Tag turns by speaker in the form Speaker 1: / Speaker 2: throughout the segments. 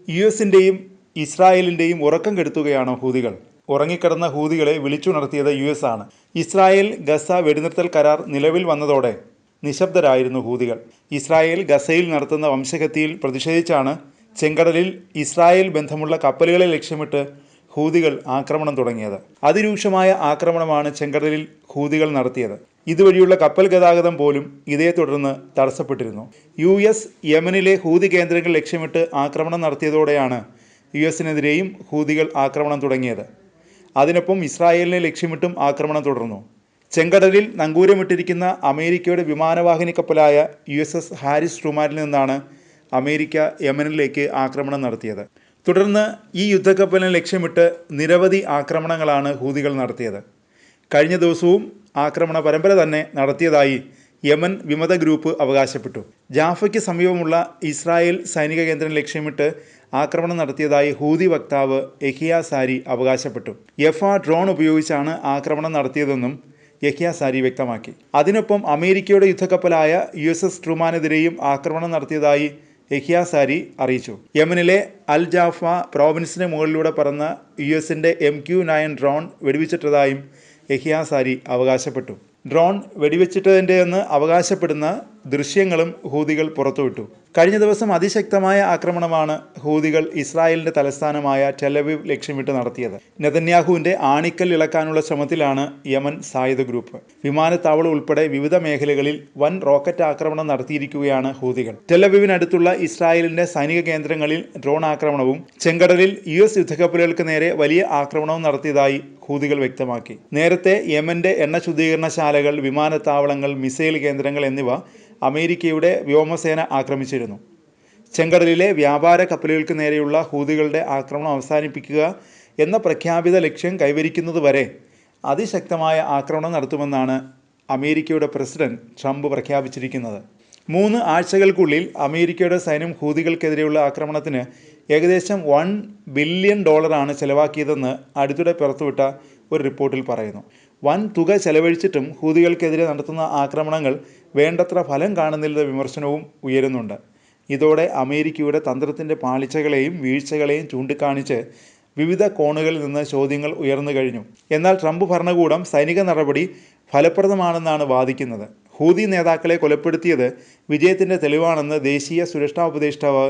Speaker 1: യുഎസിൻ്റെയും ഇസ്രായേലിൻ്റെയും ഉറക്കം കെടുത്തുകയാണ് ഹൂതികൾ. ഉറങ്ങിക്കിടന്ന ഹൂതികളെ വിളിച്ചുണർത്തിയത് യുഎസ് ആണ്. ഇസ്രായേൽ ഗസ വെടിനിർത്തൽ കരാർ നിലവിൽ വന്നതോടെ നിശബ്ദരായിരുന്നു ഹൂതികൾ. ഇസ്രായേൽ ഗസയിൽ നടത്തുന്ന വംശഹത്യയിൽ പ്രതിഷേധിച്ചാണ് ചെങ്കടലിൽ ഇസ്രായേൽ ബന്ധമുള്ള കപ്പലുകളെ ലക്ഷ്യമിട്ട് ഹൂതികൾ ആക്രമണം തുടങ്ങിയത്. അതിരൂക്ഷമായ ആക്രമണമാണ് ചെങ്കടലിൽ ഹൂതികൾ നടത്തിയത്. ഇതുവഴിയുള്ള കപ്പൽ ഗതാഗതം പോലും ഇതേ തുടർന്ന് തടസ്സപ്പെട്ടിരുന്നു. US യമനിലെ ഹൂതി കേന്ദ്രങ്ങൾ ലക്ഷ്യമിട്ട് ആക്രമണം നടത്തിയതോടെയാണ് US-നെതിരെയും ഹൂതികൾ ആക്രമണം തുടങ്ങിയത്. അതിനൊപ്പം ഇസ്രായേലിനെ ലക്ഷ്യമിട്ടും ആക്രമണം തുടർന്നു. ചെങ്കടലിൽ നങ്കൂരമിട്ടിരിക്കുന്ന അമേരിക്കയുടെ വിമാനവാഹിനി കപ്പലായ USS ഹാരിസ് ട്രൂമാനിൽ നിന്നാണ് അമേരിക്ക യമനിലേക്ക് ആക്രമണം നടത്തിയത്. തുടർന്ന് ഈ യുദ്ധക്കപ്പലിനെ ലക്ഷ്യമിട്ട് നിരവധി ആക്രമണങ്ങളാണ് ഹൂതികൾ നടത്തിയത്. കഴിഞ്ഞ ദിവസവും ആക്രമണ പരമ്പര തന്നെ നടത്തിയതായി യമൻ വിമത ഗ്രൂപ്പ് അവകാശപ്പെട്ടു. ജാഫയ്ക്ക് സമീപമുള്ള ഇസ്രായേൽ സൈനിക കേന്ദ്രം ലക്ഷ്യമിട്ട് ആക്രമണം നടത്തിയതായി ഹൂതി വക്താവ് യഹിയ സാരി അവകാശപ്പെട്ടു. ഡ്രോൺ ഉപയോഗിച്ചാണ് ആക്രമണം നടത്തിയതെന്നും യഹിയ സാരി വ്യക്തമാക്കി. അതിനൊപ്പം അമേരിക്കയുടെ യുദ്ധക്കപ്പലായ USS ട്രൂമാനെതിരെയും ആക്രമണം നടത്തിയതായി യഹിയ സാരി അറിയിച്ചു. യമനിലെ അൽ ജാഫ പ്രോവിൻസിന് മുകളിലൂടെ പറന്ന US-ൻ്റെ MQ-9 ഡ്രോൺ വെടിവെച്ചിട്ടതായും യഹിയ സാരി അവകാശപ്പെട്ടു. ഡ്രോൺ വെടിവെച്ചിട്ടതിൻ്റെയെന്ന് അവകാശപ്പെടുന്ന ദൃശ്യങ്ങളും ഹൂതികൾ പുറത്തുവിട്ടു. കഴിഞ്ഞ ദിവസം അതിശക്തമായ ആക്രമണമാണ് ഹൂതികൾ ഇസ്രായേലിൻ്റെ തലസ്ഥാനമായ ടെലവീവ് ലക്ഷ്യമിട്ട് നടത്തിയത്. നെതന്യാഹുവിൻ്റെ ആണിക്കൽ ഇളക്കാനുള്ള ശ്രമത്തിലാണ് യമൻ സായുധ ഗ്രൂപ്പ്. വിമാനത്താവളം ഉൾപ്പെടെ വിവിധ മേഖലകളിൽ വൻ റോക്കറ്റ് ആക്രമണം നടത്തിയിരിക്കുകയാണ് ഹൂതികൾ. ടെലവീവിനടുത്തുള്ള ഇസ്രായേലിൻ്റെ സൈനിക കേന്ദ്രങ്ങളിൽ ഡ്രോൺ ആക്രമണവും ചെങ്കടലിൽ US യുദ്ധക്കപ്പലുകൾക്ക് നേരെ വലിയ ആക്രമണവും നടത്തിയതായി ഹൂതികൾ വ്യക്തമാക്കി. നേരത്തെ യമൻ്റെ എണ്ണ ശുദ്ധീകരണശാലകൾ, വിമാനത്താവളങ്ങൾ, മിസൈൽ കേന്ദ്രങ്ങൾ എന്നിവ അമേരിക്കയുടെ വ്യോമസേന ആക്രമിച്ചിരുന്നു. ചെങ്കടലിലെ വ്യാപാര കപ്പലുകൾക്ക് നേരെയുള്ള ഹൂതികളുടെ ആക്രമണം അവസാനിപ്പിക്കുക എന്ന പ്രഖ്യാപിത ലക്ഷ്യം കൈവരിക്കുന്നതുവരെ അതിശക്തമായ ആക്രമണം നടത്തുമെന്നാണ് അമേരിക്കയുടെ പ്രസിഡന്റ് ട്രംപ് പ്രഖ്യാപിച്ചിരിക്കുന്നത്. 3 ആഴ്ചകൾക്കുള്ളിൽ അമേരിക്കയുടെ സൈന്യം ഹൂതികൾക്കെതിരെയുള്ള ആക്രമണത്തിന് ഏകദേശം $1 ബില്യൺ ചെലവാക്കിയതെന്ന് അടുത്തിടെ പുറത്തുവിട്ട ഒരു റിപ്പോർട്ടിൽ പറയുന്നു. വൻ തുക ചെലവഴിച്ചിട്ടും ഹൂതികൾക്കെതിരെ നടത്തുന്ന ആക്രമണങ്ങൾ വേണ്ടത്ര ഫലം കാണുന്നില്ലെന്ന വിമർശനവും ഉയരുന്നുണ്ട്. ഇതോടെ അമേരിക്കയുടെ തന്ത്രത്തിൻ്റെ പാളിച്ചകളെയും വീഴ്ചകളെയും ചൂണ്ടിക്കാണിച്ച് വിവിധ കോണുകളിൽ നിന്ന് ചോദ്യങ്ങൾ ഉയർന്നു കഴിഞ്ഞു. എന്നാൽ ട്രംപ് ഭരണകൂടം സൈനിക നടപടി ഫലപ്രദമാണെന്നാണ് വാദിക്കുന്നത്. ഹൂതി നേതാക്കളെ കൊലപ്പെടുത്തിയത് വിജയത്തിൻ്റെ തെളിവാണെന്ന് ദേശീയ സുരക്ഷാ ഉപദേഷ്ടാവ്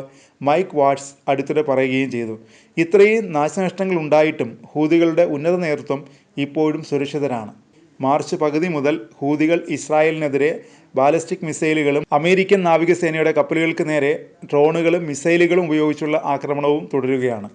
Speaker 1: മൈക്ക് വാട്സ് അടുത്തിടെ പറയുകയും ചെയ്തു. ഇത്രയും നാശനഷ്ടങ്ങൾ ഉണ്ടായിട്ടും ഹൂതികളുടെ ഉന്നത നേതൃത്വം ഇപ്പോഴും സുരക്ഷിതരാണ്. മാർച്ച് പകുതി മുതൽ ഹൂതികൾ ഇസ്രായേലിനെതിരെ ബാലിസ്റ്റിക് മിസൈലുകളും അമേരിക്കൻ നാവികസേനയുടെ കപ്പലുകൾക്ക് നേരെ ഡ്രോണുകളും മിസൈലുകളും ഉപയോഗിച്ചുള്ള ആക്രമണവും തുടരുകയാണ്.